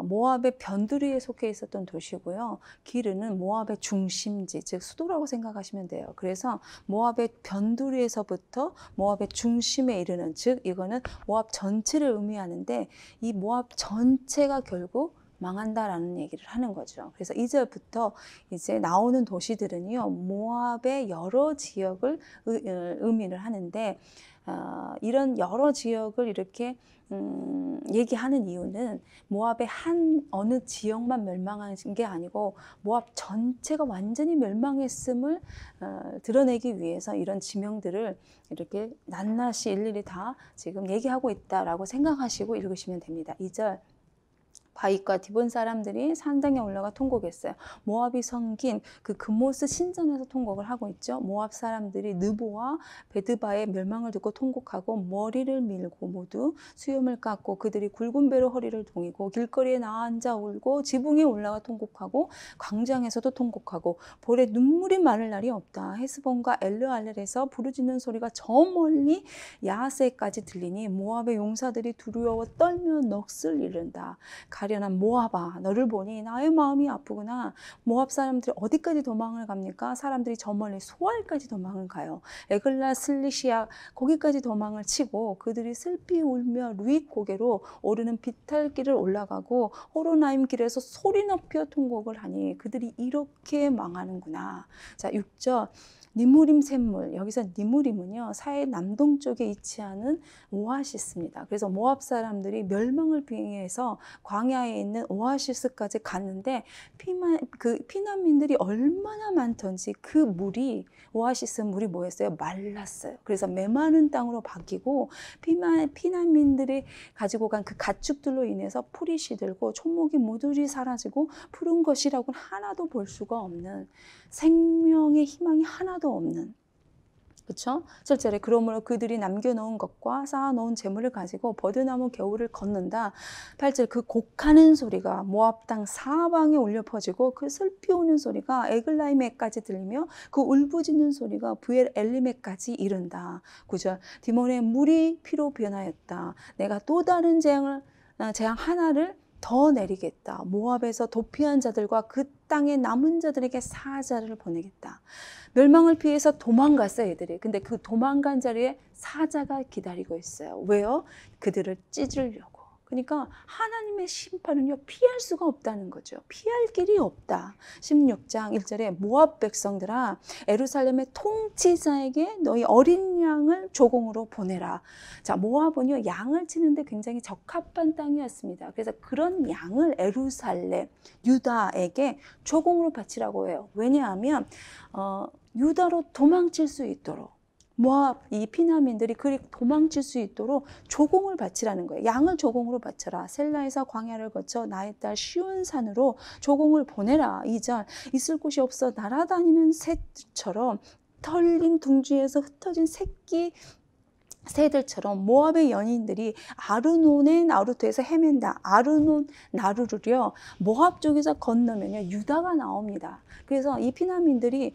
모압의 변두리에 속해 있었던 도시고요. 기르는 모압의 중심지, 즉 수도라고 생각하시면 돼요. 그래서 모압의 변두리에서부터 모압의 중심에 이르는, 즉 이거는 모압 전체를 의미하는데 이 모압 전체가 결국 망한다라는 얘기를 하는 거죠. 그래서 2절부터 이제 나오는 도시들은요, 모압의 여러 지역을 의미를 하는데, 이런 여러 지역을 이렇게 얘기하는 이유는 모압의 한 어느 지역만 멸망한 게 아니고 모압 전체가 완전히 멸망했음을 드러내기 위해서 이런 지명들을 이렇게 낱낱이 일일이 다 지금 얘기하고 있다라고 생각하시고 읽으시면 됩니다. 2절 바윗과 디본 사람들이 산당에 올라가 통곡했어요. 모압이 섬긴 그 금모스 신전에서 통곡을 하고 있죠. 모압 사람들이 느보와 베드바의 멸망을 듣고 통곡하고 머리를 밀고 모두 수염을 깎고 그들이 굵은 배로 허리를 동이고 길거리에 나와 앉아 울고 지붕에 올라가 통곡하고 광장에서도 통곡하고 볼에 눈물이 마를 날이 없다. 헤스본과 엘르알렐에서 부르짖는 소리가 저 멀리 야하세까지 들리니 모압의 용사들이 두려워 떨며 넋을 잃는다. 가련한 모압아, 너를 보니 나의 마음이 아프구나. 모압 사람들이 어디까지 도망을 갑니까? 사람들이 저 멀리 소알까지 도망을 가요. 에글라 슬리시아 거기까지 도망을 치고 그들이 슬피 울며 루잇 고개로 오르는 비탈길을 올라가고 호로나임 길에서 소리 높여 통곡을 하니 그들이 이렇게 망하는구나. 자, 6절 니무림 샘물, 여기서 니무림은요 사해 남동쪽에 위치하는 오아시스입니다. 그래서 모압 사람들이 멸망을 피해서 광야에 있는 오아시스까지 갔는데 피난민들이 얼마나 많던지 그 물이 오아시스 물이 뭐였어요? 말랐어요. 그래서 메마른 땅으로 바뀌고 피난민들이 가지고 간 그 가축들로 인해서 풀이 시들고 초목이 모조리 사라지고 푸른 것이라고는 하나도 볼 수가 없는 생명의 희망이 하나도 없는, 그렇죠? 7절에 그러므로 그들이 남겨놓은 것과 쌓아놓은 재물을 가지고 버드나무 겨울을 걷는다. 8절 그 곡하는 소리가 모압 땅 사방에 울려 퍼지고 그 슬피 우는 소리가 에글라임에까지 들리며 그 울부짖는 소리가 부엘 엘림에까지 이른다. 9절 디몬의 물이 피로 변하였다. 내가 또 다른 재앙 하나를 더 내리겠다. 모압에서 도피한 자들과 그 땅에 남은 자들에게 사자를 보내겠다. 멸망을 피해서 도망갔어요, 애들이. 근데 그 도망간 자리에 사자가 기다리고 있어요. 왜요? 그들을 찢으려고. 그러니까 하나님의 심판은요, 피할 수가 없다는 거죠. 피할 길이 없다. 16장 1절에 모압 백성들아, 예루살렘의 통치자에게 너희 어린 양을 조공으로 보내라. 자, 모압은요, 양을 치는데 굉장히 적합한 땅이었습니다. 그래서 그런 양을 예루살렘, 유다에게 조공으로 바치라고 해요. 왜냐하면 유다로 도망칠 수 있도록, 모압 이 피난민들이 그리 도망칠 수 있도록 조공을 바치라는 거예요. 양을 조공으로 바쳐라. 셀라에서 광야를 거쳐 나의 딸 시온산으로 조공을 보내라. 2절 있을 곳이 없어 날아다니는 새처럼 털린 둥지에서 흩어진 새끼 새들처럼 모압의 연인들이 아르논의 나루트에서 헤맨다. 아르논 나루를요, 모압 쪽에서 건너면요, 유다가 나옵니다. 그래서 이 피난민들이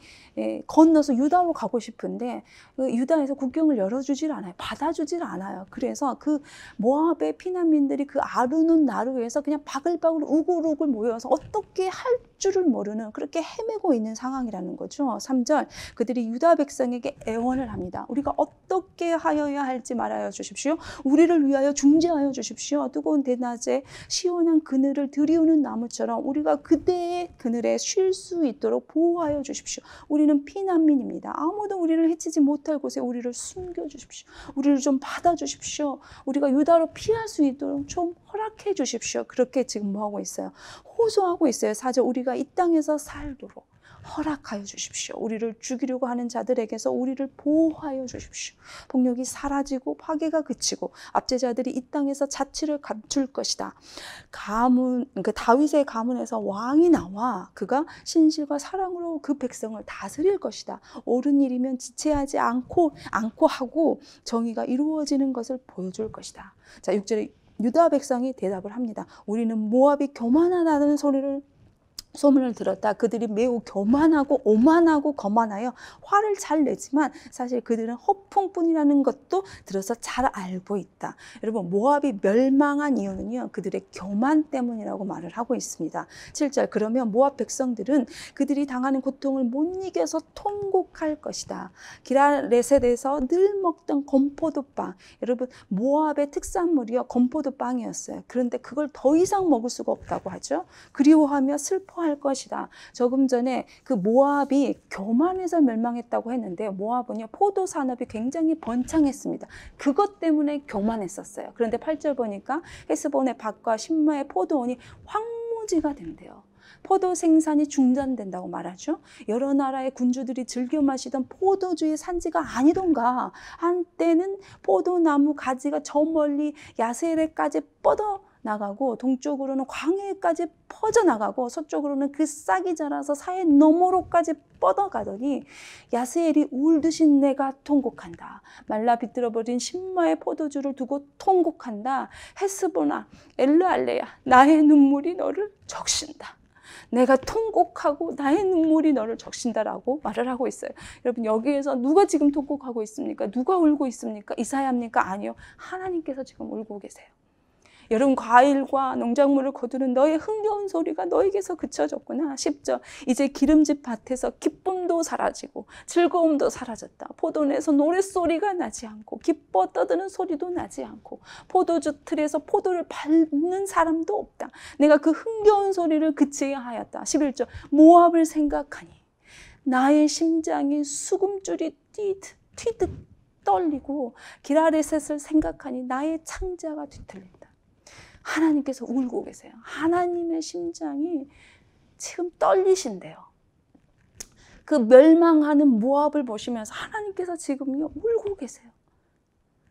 건너서 유다로 가고 싶은데 유다에서 국경을 열어주질 않아요. 받아주질 않아요. 그래서 그 모압의 피난민들이 그 아르논 나루에서 그냥 바글바글 우글우글 모여서 어떻게 할 줄을 모르는, 그렇게 헤매고 있는 상황이라는 거죠. 3절 그들이 유다 백성에게 애원을 합니다. 우리가 어떻게 하여야 할지 말하여 주십시오. 우리를 위하여 중재하여 주십시오. 뜨거운 대낮에 시원한 그늘을 들이우는 나무처럼 우리가 그대의 그늘에 쉴 수 있도록 보호하여 주십시오. 우리는 피난민입니다. 아무도 우리를 해치지 못할 곳에 우리를 숨겨 주십시오. 우리를 좀 받아 주십시오. 우리가 유다로 피할 수 있도록 좀 허락해 주십시오. 그렇게 지금 뭐하고 있어요? 호소하고 있어요. 4절 우리가 이 땅에서 살도록 허락하여 주십시오. 우리를 죽이려고 하는 자들에게서 우리를 보호하여 주십시오. 폭력이 사라지고 파괴가 그치고 압제자들이 이 땅에서 자치를 감출 것이다. 가문, 그 다윗의 가문에서 왕이 나와 그가 신실과 사랑으로 그 백성을 다스릴 것이다. 옳은 일이면 지체하지 않고 하고 정의가 이루어지는 것을 보여줄 것이다. 자, 6절에 유다 백성이 대답을 합니다. 우리는 모압이 교만하다는 소문을 들었다. 그들이 매우 교만하고 오만하고 거만하여 화를 잘 내지만 사실 그들은 허풍뿐이라는 것도 들어서 잘 알고 있다. 여러분, 모압이 멸망한 이유는요, 그들의 교만 때문이라고 말을 하고 있습니다. 7절 그러면 모압 백성들은 그들이 당하는 고통을 못 이겨서 통곡할 것이다. 기라레셋에서 늘 먹던 건포도빵, 여러분 모압의 특산물이요 건포도빵이었어요. 그런데 그걸 더 이상 먹을 수가 없다고 하죠. 그리워하며 슬퍼 할 것이다. 조금 전에 그 모압이 교만해서 멸망했다고 했는데 모압은요 포도 산업이 굉장히 번창했습니다. 그것 때문에 교만했었어요. 그런데 8절 보니까 헤스본의 밭과 신마의 포도원이 황무지가 된대요. 포도 생산이 중단된다고 말하죠. 여러 나라의 군주들이 즐겨 마시던 포도주의 산지가 아니던가. 한때는 포도나무 가지가 저 멀리 야세레까지 뻗어나가고 동쪽으로는 광해까지 퍼져나가고 서쪽으로는 그 싹이 자라서 사해 너머로까지 뻗어가더니 야스엘이 울듯이 내가 통곡한다. 말라 비틀어버린 신마의 포도주를 두고 통곡한다. 헤스보나 엘르알레야 나의 눈물이 너를 적신다. 내가 통곡하고 나의 눈물이 너를 적신다라고 말을 하고 있어요. 여러분, 여기에서 누가 지금 통곡하고 있습니까? 누가 울고 있습니까? 이사야입니까? 아니요. 하나님께서 지금 울고 계세요. 여름 과일과 농작물을 거두는 너의 흥겨운 소리가 너에게서 그쳐졌구나. 10절 이제 기름진 밭에서 기쁨도 사라지고 즐거움도 사라졌다. 포도원에서 노랫소리가 나지 않고 기뻐 떠드는 소리도 나지 않고 포도주 틀에서 포도를 밟는 사람도 없다. 내가 그 흥겨운 소리를 그치게 하였다. 11절 모압을 생각하니 나의 심장이 수금줄이 튀듯 떨리고 기라레셋을 생각하니 나의 창자가 뒤틀린다. 하나님께서 울고 계세요. 하나님의 심장이 지금 떨리신대요. 그 멸망하는 모압을 보시면서 하나님께서 지금요 울고 계세요.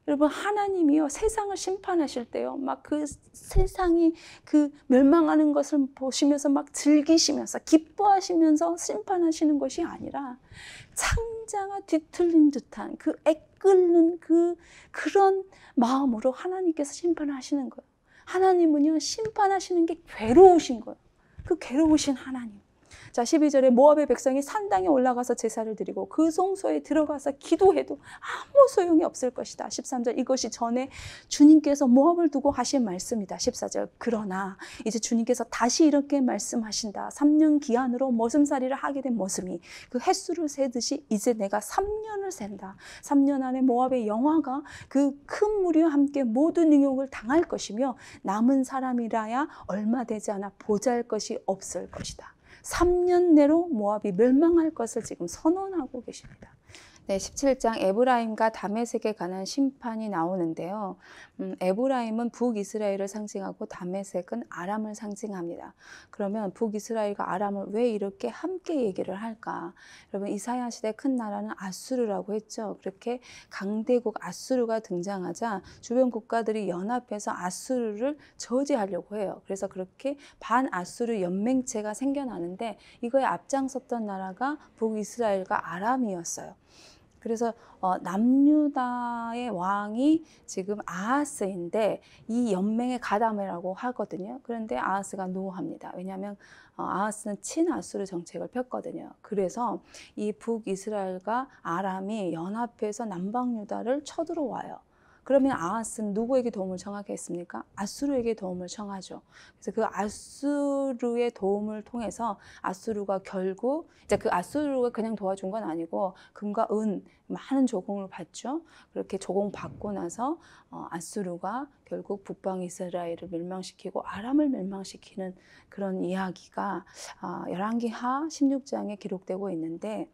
여러분, 하나님이요 세상을 심판하실 때요 막 그 세상이 그 멸망하는 것을 보시면서 막 즐기시면서 기뻐하시면서 심판하시는 것이 아니라 창자가 뒤틀린 듯한 그 애끓는 그런 마음으로 하나님께서 심판하시는 거예요. 하나님은요 심판하시는 게 괴로우신 거예요. 그 괴로우신 하나님. 자, 12절에 모압의 백성이 산당에 올라가서 제사를 드리고 그 성소에 들어가서 기도해도 아무 소용이 없을 것이다. 13절, 이것이 전에 주님께서 모압을 두고 하신 말씀이다. 14절, 그러나 이제 주님께서 다시 이렇게 말씀하신다. 3년 기한으로 머슴살이를 하게 된 머슴이 그 횟수를 세듯이 이제 내가 3년을 센다. 3년 안에 모압의 영화가 그 큰 무리와 함께 모든 능욕을 당할 것이며 남은 사람이라야 얼마 되지 않아 보잘 것이 없을 것이다. 3년 내로 모압이 멸망할 것을 지금 선언하고 계십니다. 네, 17장 에브라임과 다메섹에 관한 심판이 나오는데요. 에브라임은 북이스라엘을 상징하고 다메섹은 아람을 상징합니다. 그러면 북이스라엘과 아람을 왜 이렇게 함께 얘기를 할까? 여러분, 이사야 시대 큰 나라는 아수르라고 했죠. 그렇게 강대국 아수르가 등장하자 주변 국가들이 연합해서 아수르를 저지하려고 해요. 그래서 그렇게 반아수르 연맹체가 생겨나는데 이거에 앞장섰던 나라가 북이스라엘과 아람이었어요. 그래서 남유다의 왕이 지금 아하스인데 이 연맹의 가담이라고 하거든요. 그런데 아하스가 노합니다. 왜냐하면 아하스는 친아수르 정책을 폈거든요. 그래서 이 북이스라엘과 아람이 연합해서 남방유다를 쳐들어와요. 그러면 아하스는 누구에게 도움을 청하겠습니까? 아수르에게 도움을 청하죠. 그래서 그 아수르의 도움을 통해서 아수르가 결국 이제 그 아수르가 그냥 도와준 건 아니고 금과 은 많은 조공을 받죠. 그렇게 조공받고 나서 아수르가 결국 북방 이스라엘을 멸망시키고 아람을 멸망시키는 그런 이야기가 열왕기하 16장에 기록되고 있는데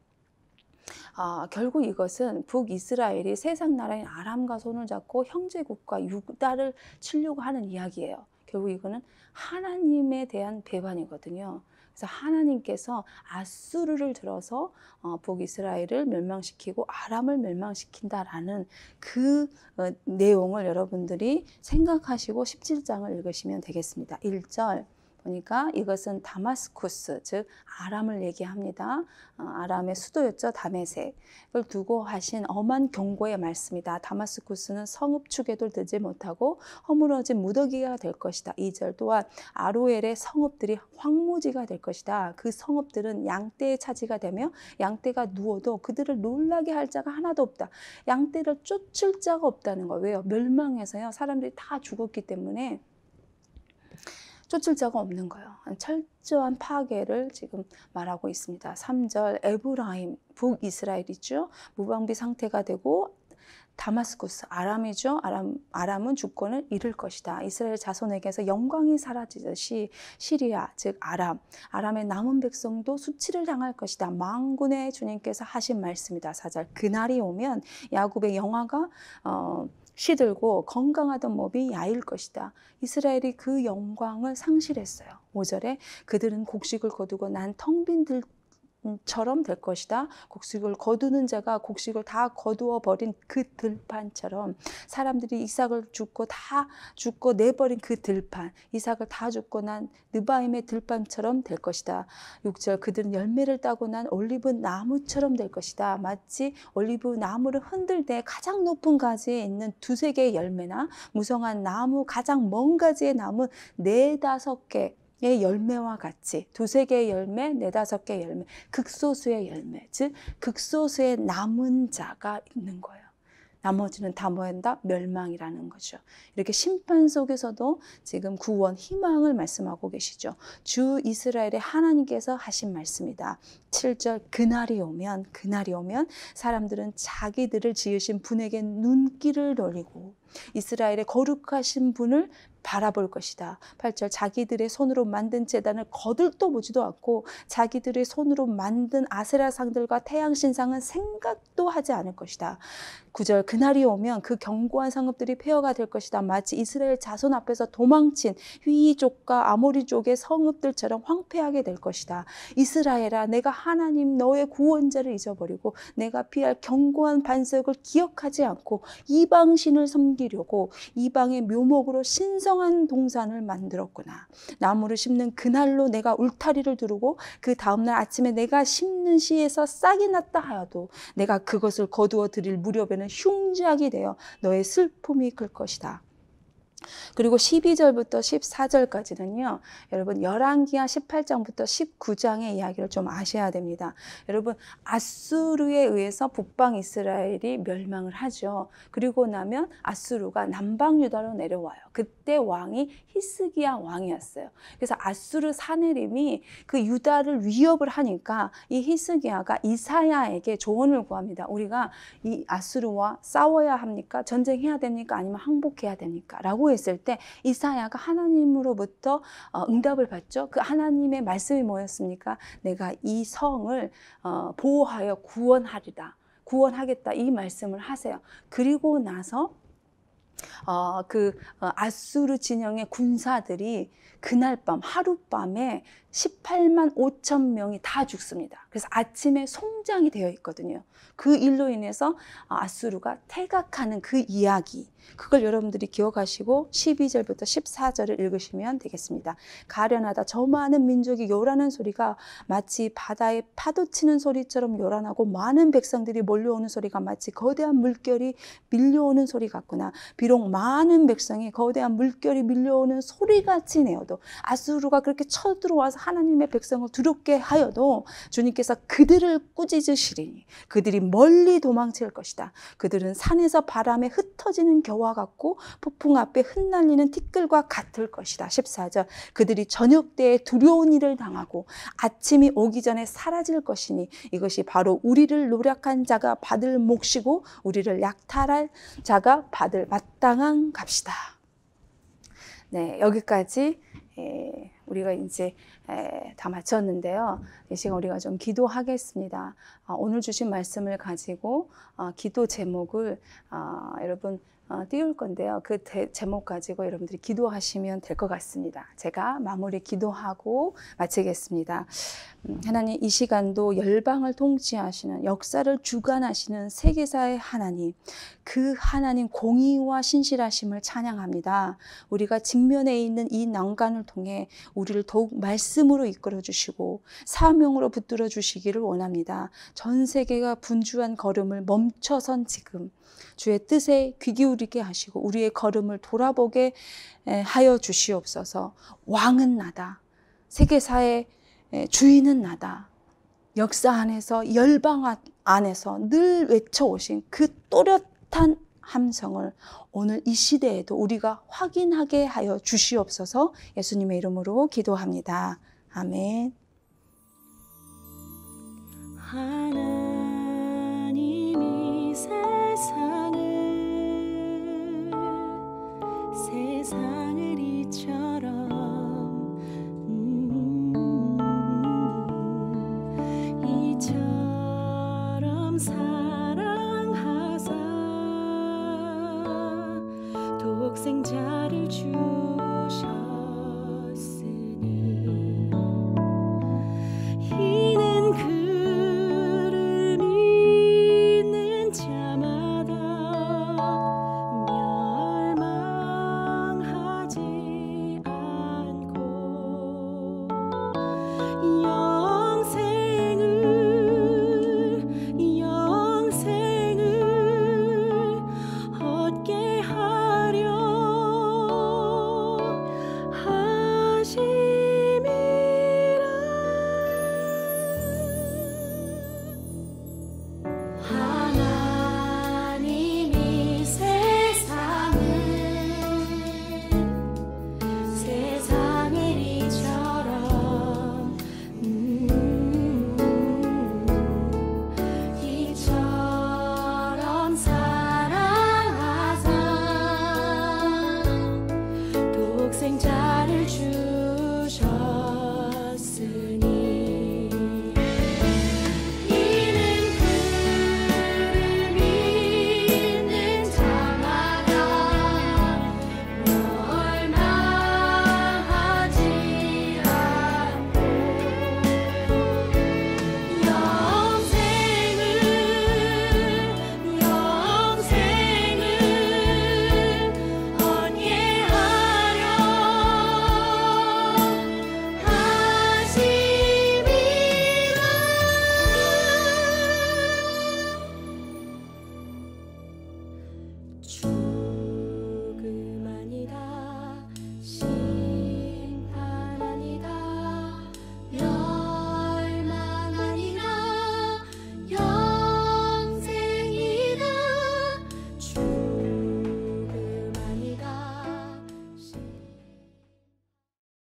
결국 이것은 북이스라엘이 세상 나라인 아람과 손을 잡고 형제국가 유다를 치려고 하는 이야기예요. 결국 이거는 하나님에 대한 배반이거든요. 그래서 하나님께서 아수르를 들어서 북이스라엘을 멸망시키고 아람을 멸망시킨다라는 그 내용을 여러분들이 생각하시고 17장을 읽으시면 되겠습니다. 1절 보니까 이것은 다마스쿠스, 즉 아람을 얘기합니다. 아람의 수도였죠. 다메섹을 두고 하신 엄한 경고의 말씀이다. 다마스쿠스는 성읍축에도 들지 못하고 허물어진 무더기가 될 것이다. 2절 또한 아로엘의 성읍들이 황무지가 될 것이다. 그 성읍들은 양떼의 차지가 되며 양떼가 누워도 그들을 놀라게 할 자가 하나도 없다. 양떼를 쫓을 자가 없다는 거예요. 왜요? 멸망해서요. 사람들이 다 죽었기 때문에 쫓을 자가 없는 거예요. 철저한 파괴를 지금 말하고 있습니다. 3절 에브라임, 북이스라엘이죠. 무방비 상태가 되고 다마스쿠스, 아람이죠. 아람은 주권을 잃을 것이다. 이스라엘 자손에게서 영광이 사라지듯이 시리아, 즉 아람의 남은 백성도 수치를 당할 것이다. 만군의 주님께서 하신 말씀이다. 4절 그날이 오면 야곱의 영화가 시들고 건강하던 몸이 야일 것이다. 이스라엘이 그 영광을 상실했어요. 5절에 그들은 곡식을 거두고 난 텅 빈 들처럼 될 것이다. 곡식을 거두는 자가 곡식을 다 거두어 버린 그 들판처럼 사람들이 이삭을 다 죽고 내버린 그 들판, 이삭을 다 죽고 난 느바임의 들판처럼 될 것이다. 6절 그들은 열매를 따고 난 올리브 나무처럼 될 것이다. 마치 올리브 나무를 흔들 때 가장 높은 가지에 있는 두세 개의 열매나 무성한 나무 가장 먼 가지의 나무 4-5개 의 열매와 같이 두세 개의 열매, 4-5개의 열매, 극소수의 열매, 즉 극소수의 남은 자가 있는 거예요. 나머지는 다 뭐한다? 멸망이라는 거죠. 이렇게 심판 속에서도 지금 구원, 희망을 말씀하고 계시죠. 주 이스라엘의 하나님께서 하신 말씀이다. 7절 그날이 오면 사람들은 자기들을 지으신 분에게 눈길을 돌리고 이스라엘의 거룩하신 분을 바라볼 것이다. 8절 자기들의 손으로 만든 제단을 거들떠 보지도 않고 자기들의 손으로 만든 아세라 상들과 태양 신상은 생각도 하지 않을 것이다. 9절 그날이 오면 그 견고한 성읍들이 폐허가 될 것이다. 마치 이스라엘 자손 앞에서 도망친 휘이족과 아모리족의 성읍들처럼 황폐하게 될 것이다. 이스라엘아 내가 하나님 너의 구원자를 잊어버리고 내가 피할 견고한 반석을 기억하지 않고 이방신을 섬기려고 이방의 묘목으로 신성한 동산을 만들었구나. 나무를 심는 그날로 내가 울타리를 두르고 그 다음날 아침에 내가 심는 시에서 싹이 났다 하여도 내가 그것을 거두어 드릴 무렵에는 흉작이 되어 너의 슬픔이 클 것이다. 그리고 12절부터 14절까지는요. 여러분 열왕기하 18장부터 19장의 이야기를 좀 아셔야 됩니다. 여러분 아수르에 의해서 북방 이스라엘이 멸망을 하죠. 그리고 나면 아수르가 남방 유다로 내려와요. 그때 왕이 히스기야 왕이었어요. 그래서 아수르 사내림이 그 유다를 위협을 하니까 이 히스기야가 이사야에게 조언을 구합니다. 우리가 이 아수르와 싸워야 합니까? 전쟁해야 됩니까? 아니면 항복해야 됩니까? 라고 했을 때 이사야가 하나님으로부터 응답을 받죠. 그 하나님의 말씀이 뭐였습니까? 내가 이 성을 보호하여 구원하겠다 이 말씀을 하세요. 그리고 나서 아수르 진영의 군사들이 그날 밤 하룻밤에 18만 5천 명이 다 죽습니다. 그래서 아침에 송장이 되어 있거든요. 그 일로 인해서 아수르가 퇴각하는 그 이야기, 그걸 여러분들이 기억하시고 12절부터 14절을 읽으시면 되겠습니다. 가련하다 저 많은 민족이 요란한 소리가 마치 바다에 파도 치는 소리처럼 요란하고 많은 백성들이 몰려오는 소리가 마치 거대한 물결이 밀려오는 소리 같구나. 비록 많은 백성이 거대한 물결이 밀려오는 소리같이 내어도, 아수르가 그렇게 쳐들어와서 하나님의 백성을 두렵게 하여도 주님께서 그들을 꾸짖으시리니 그들이 멀리 도망칠 것이다. 그들은 산에서 바람에 흩어지는 겨와 같고 폭풍 앞에 흩날리는 티끌과 같을 것이다. 14절 그들이 저녁 때에 두려운 일을 당하고 아침이 오기 전에 사라질 것이니 이것이 바로 우리를 노력한 자가 받을 몫이고 우리를 약탈할 자가 받을 마땅한 값이다. 네, 여기까지 우리가 이제 다 마쳤는데요. 이 시간 우리가 좀 기도하겠습니다. 오늘 주신 말씀을 가지고 기도 제목을 여러분 띄울 건데요. 그 제목 가지고 여러분들이 기도하시면 될 것 같습니다. 제가 마무리 기도하고 마치겠습니다. 하나님, 이 시간도 열방을 통치하시는, 역사를 주관하시는 세계사의 하나님, 그 하나님 공의와 신실하심을 찬양합니다. 우리가 직면해 있는 이 난관을 통해 우리를 더욱 말씀으로 이끌어 주시고 사명으로 붙들어 주시기를 원합니다. 전 세계가 분주한 걸음을 멈춰선 지금 주의 뜻에 귀 기울이게 하시고 우리의 걸음을 돌아보게 하여 주시옵소서. 왕은 나다. 세계사의 주인은 나다. 역사 안에서, 열방 안에서 늘 외쳐오신 그 또렷한 함성을 오늘 이 시대에도 우리가 확인하게 하여 주시옵소서. 예수님의 이름으로 기도합니다. 아멘. 하나님이 세상을 이처럼 사랑하사 독생자를 주